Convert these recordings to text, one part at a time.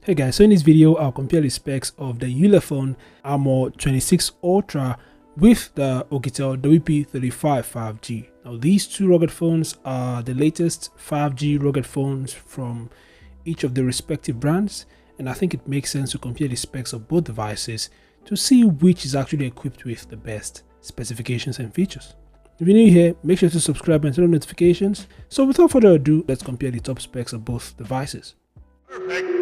Hey guys, so in this video I'll compare the specs of the Ulefone Armor 26 Ultra with the Oukitel WP35 5G. Now these two rugged phones are the latest 5G rugged phones from each of the respective brands, and I think it makes sense to compare the specs of both devices to see which is actually equipped with the best specifications and features. If you're new here, make sure to subscribe and turn on notifications. So without further ado, let's compare the top specs of both devices. Perfect.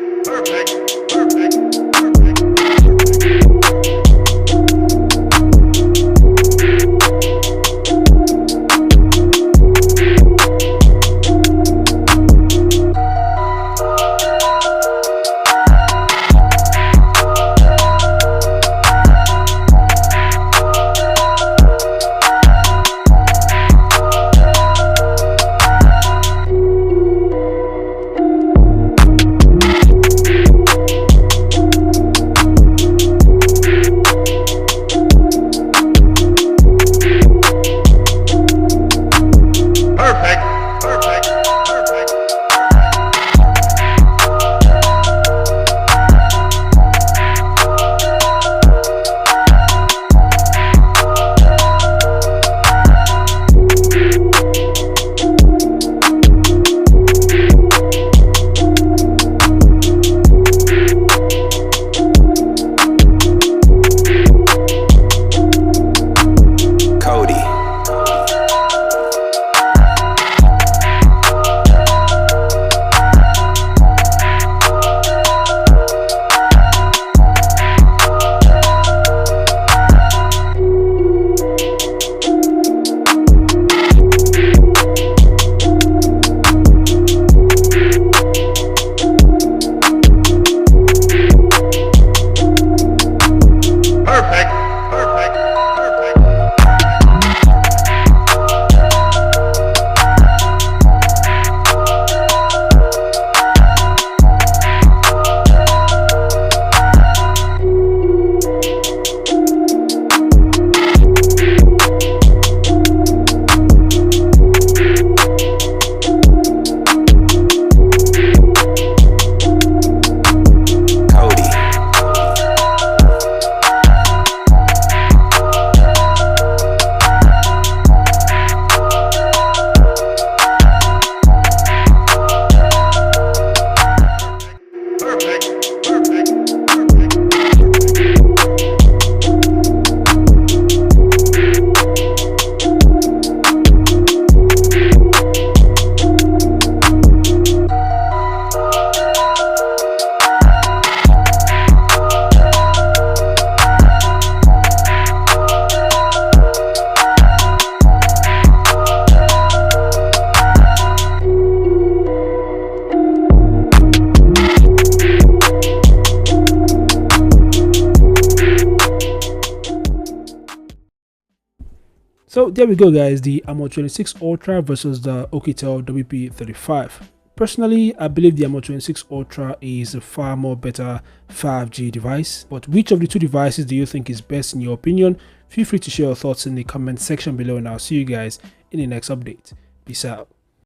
So there we go guys, the Armor 26 Ultra versus the Oukitel WP35. Personally, I believe the Armor 26 Ultra is a far more better 5G device, but which of the two devices do you think is best in your opinion? Feel free to share your thoughts in the comment section below, and I'll see you guys in the next update. Peace out.